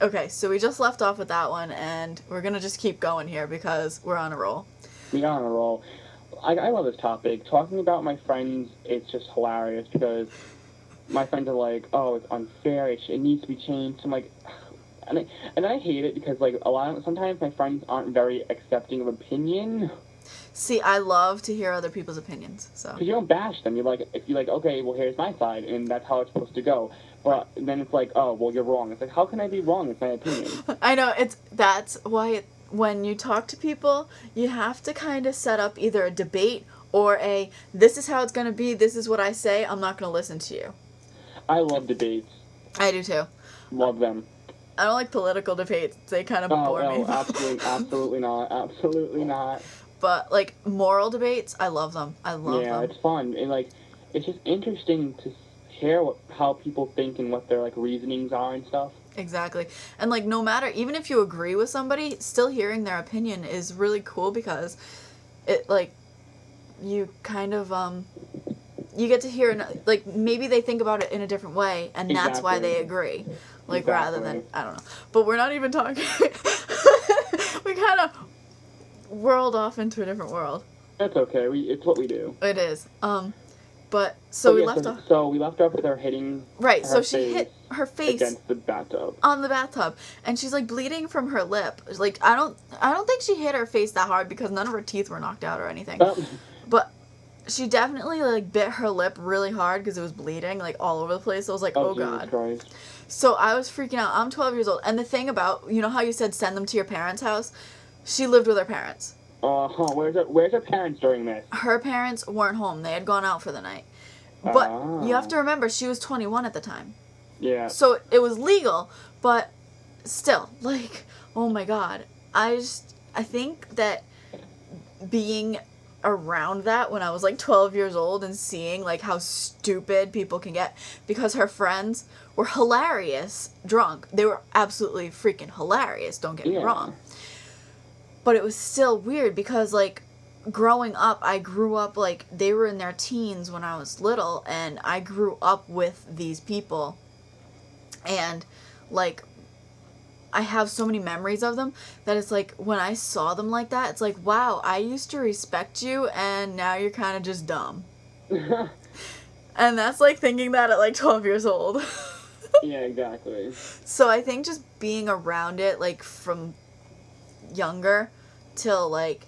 Okay, so we just left off with that one, and we're gonna just keep going here because we're on a roll. We are on a roll. I love this topic. Talking about my friends, it's just hilarious because my friends are like, oh, it's unfair. It needs to be changed. I'm like, and I hate it because like sometimes my friends aren't very accepting of opinion. See, I love to hear other people's opinions, so. Because you don't bash them. You're like, if you're like, okay, well, here's my side, and that's how it's supposed to go. But then it's like, oh, well, you're wrong. It's like, how can I be wrong? It's my opinion. I know, that's why when you talk to people, you have to kind of set up either a debate or this is how it's going to be, this is what I say, I'm not going to listen to you. I love debates. I do too. Love them. I don't like political debates. They kind of bore me. Absolutely not. Absolutely not. But, like, moral debates, I love them. I love them. Yeah, it's fun. And, like, it's just interesting to hear how people think and what their, like, reasonings are and stuff. Exactly. And, like, no matter, even if you agree with somebody, still hearing their opinion is really cool because it, like, you kind of, you get to hear, like, maybe they think about it in a different way, and that's why they agree. Like, rather than, I don't know. But we're not even talking, we kind of whirled off into a different world. That's okay. It's what we do. It is. But, so we left off. So we left off with her hitting Right, so she hit her face against the bathtub. On the bathtub. And she's, like, bleeding from her lip. Like, I don't think she hit her face that hard because none of her teeth were knocked out or anything. But she definitely, like, bit her lip really hard because it was bleeding, like, all over the place. So I was like, oh God. Christ. So I was freaking out. I'm 12 years old. And the thing about, you know how you said send them to your parents' house? She lived with her parents. Where's her parents during this? Her parents weren't home. They had gone out for the night. But you have to remember, she was 21 at the time. Yeah. So it was legal, but still, like, oh my God. I think that being around that when I was, like, 12 years old and seeing, like, how stupid people can get, because her friends were hilarious drunk. They were absolutely freaking hilarious, don't get me wrong. But it was still weird because, like, growing up, I grew up, like, they were in their teens when I was little, and I grew up with these people, and, like, I have so many memories of them that it's like, when I saw them like that, it's like, wow, I used to respect you, and now you're kind of just dumb. And that's, like, thinking that at, like, 12 years old. Yeah, exactly. So I think just being around it, like, from younger till, like,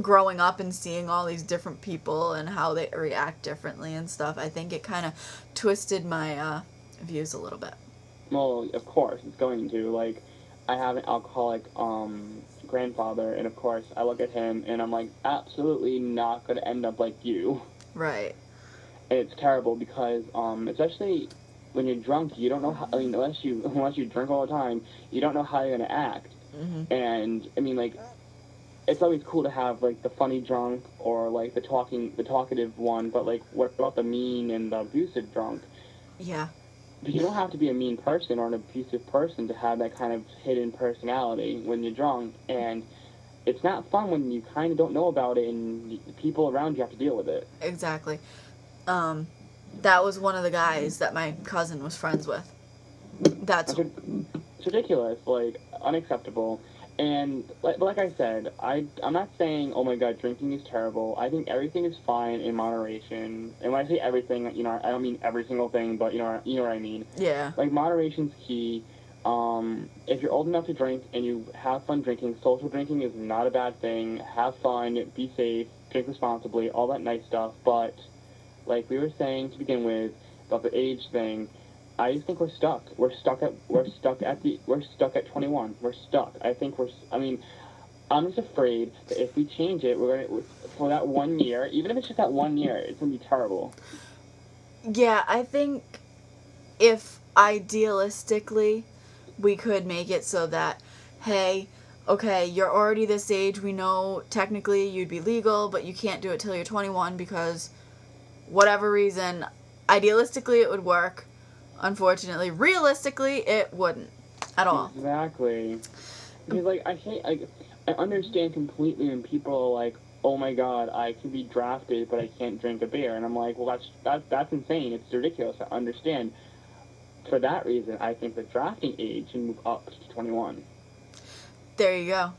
growing up and seeing all these different people and how they react differently and stuff, I think it kind of twisted my views a little bit. Well, of course, it's going to. Like, I have an alcoholic grandfather, and of course, I look at him, and I'm like, absolutely not going to end up like you. Right. And it's terrible because, especially when you're drunk, you don't know how, I mean, unless you drink all the time, you don't know how you're going to act. Mm-hmm. And, I mean, like, it's always cool to have, like, the funny drunk or, like, the talkative one, but, like, what about the mean and the abusive drunk? Yeah. But you don't have to be a mean person or an abusive person to have that kind of hidden personality when you're drunk, and it's not fun when you kind of don't know about it and the people around you have to deal with it. Exactly. That was one of the guys that my cousin was friends with. It's ridiculous, like, unacceptable. And like I said, I'm not saying, oh my God, drinking is terrible. I think everything is fine in moderation. And when I say everything, you know, I don't mean every single thing, but you know what I mean. Yeah. Like, moderation's key. If you're old enough to drink and you have fun drinking, social drinking is not a bad thing. Have fun, be safe, drink responsibly, all that nice stuff. But like we were saying to begin with about the age thing, I just think we're stuck. We're stuck at 21. We're stuck. I'm just afraid that if we change it, for that 1 year, even if it's just that 1 year, it's gonna be terrible. Yeah, I think if idealistically we could make it so that, hey, okay, you're already this age, we know technically you'd be legal, but you can't do it till you're 21 because whatever reason, idealistically it would work. Unfortunately, realistically, it wouldn't at all. Exactly. Because, like, I understand completely when people are like, oh my God, I can be drafted, but I can't drink a beer. And I'm like, well, that's insane. It's ridiculous. I understand. for that reason, I think the drafting age should move up to 21. There you go.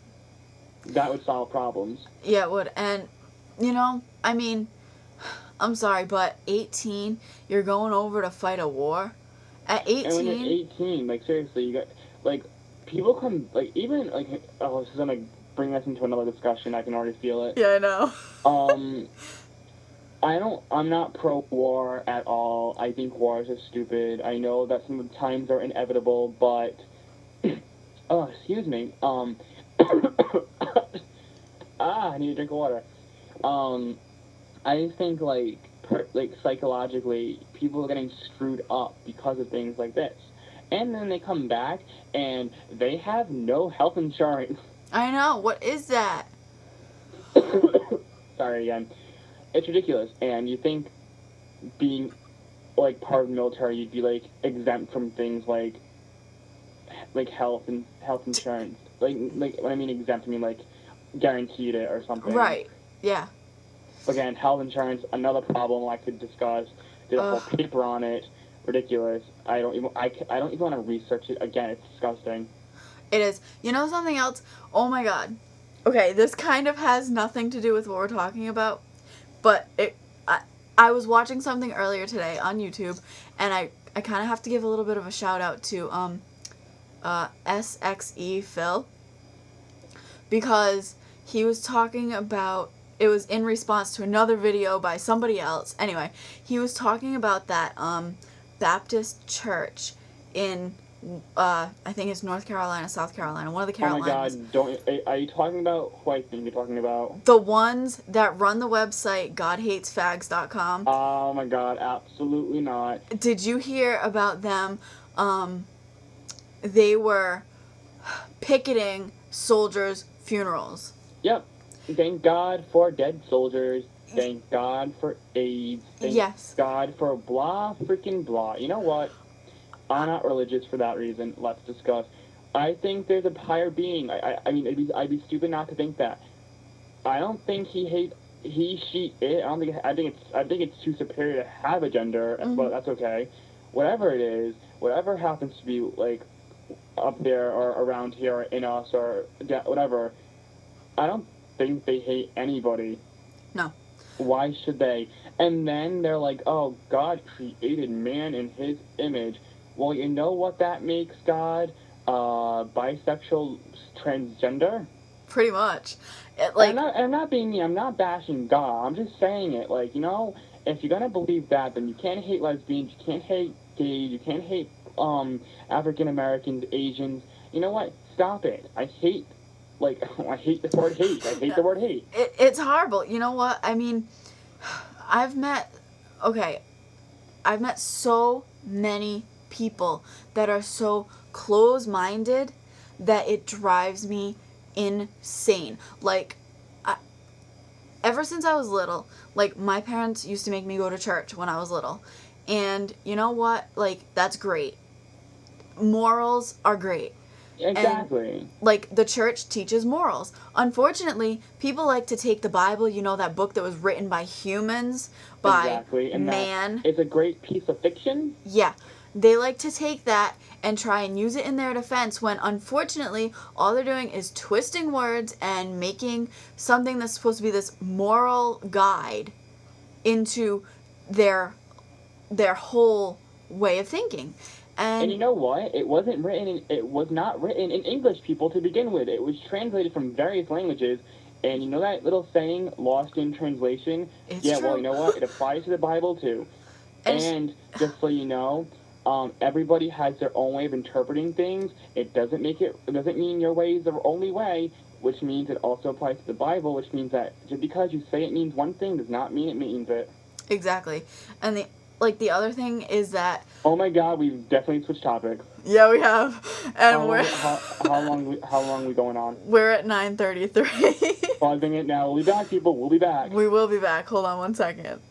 That would solve problems. Yeah, it would. And, I mean, I'm sorry, but 18, you're going over to fight a war? At 18... And when you're 18, like, seriously, you got, like, people come, like, even, like, oh, this is going to bring us into another discussion. I can already feel it. Yeah, I know. I'm not pro-war at all. I think wars are stupid. I know that some of the times are inevitable, but, oh, excuse me, I need a drink of water. I think, like psychologically, people are getting screwed up because of things like this. And then they come back, and they have no health insurance. I know. What is that? Sorry again. It's ridiculous. And you think being, like, part of the military, you'd be, like, exempt from things like health insurance. Like when I mean exempt, I mean, like, guaranteed it or something. Right. Yeah. Again, health insurance, another problem I could discuss. Did a whole paper on it. Ridiculous. I don't even want to research it. Again, it's disgusting. It is. You know something else? Oh my god. Okay, this kind of has nothing to do with what we're talking about, but I was watching something earlier today on YouTube, and I kind of have to give a little bit of a shout out to SXE Phil, because he was talking about, it was in response to another video by somebody else. Anyway, he was talking about that Baptist church in I think it's North Carolina, South Carolina, one of the Carolinas. Oh my god, are you talking about who I think you're talking about? The ones that run the website GodHatesFags.com. Oh my god, absolutely not. Did you hear about them? They were picketing soldiers' funerals. Yep. Thank God for dead soldiers. Thank God for AIDS. Thank God for blah freaking blah. You know what? I'm not religious for that reason. Let's discuss. I think there's a higher being. I mean, I'd be stupid not to think that. I don't think he hates she, it. I think it's too superior to have a gender, but that's okay. Whatever it is, whatever happens to be, like, up there or around here or in us or whatever, I don't think they hate anybody. No. Why should they? And then they're like, oh, God created man in his image. Well, you know what that makes God? Bisexual, transgender? Pretty much. I'm not being mean. I'm not bashing God. I'm just saying it. Like, you know, if you're going to believe that, then you can't hate lesbians, you can't hate gays, you can't hate African Americans, Asians. You know what? Stop it. I hate the word hate. I hate the word hate. It's horrible. You know what? I mean, I've met so many people that are so close-minded that it drives me insane. Like, ever since I was little, like, my parents used to make me go to church when I was little. And you know what? Like, that's great. Morals are great. Exactly. And, like, the church teaches morals. Unfortunately, people like to take the Bible, you know, that book that was written by humans, by and man. It's a great piece of fiction. Yeah. They like to take that and try and use it in their defense when, unfortunately, all they're doing is twisting words and making something that's supposed to be this moral guide into their whole way of thinking. And you know what? It was not written in English, people, to begin with. It was translated from various languages. And you know that little saying, lost in translation? It's true. Well, you know what? It applies to the Bible, too. And just so you know, everybody has their own way of interpreting things. It doesn't mean your way is the only way, which means it also applies to the Bible, which means that just because you say it means one thing does not mean it means it. Exactly. And the other thing is that... Oh my god, we've definitely switched topics. Yeah, we have. And how long are we going on? We're at 9:33. Pausing it now. We'll be back, people. We'll be back. We will be back. Hold on one second.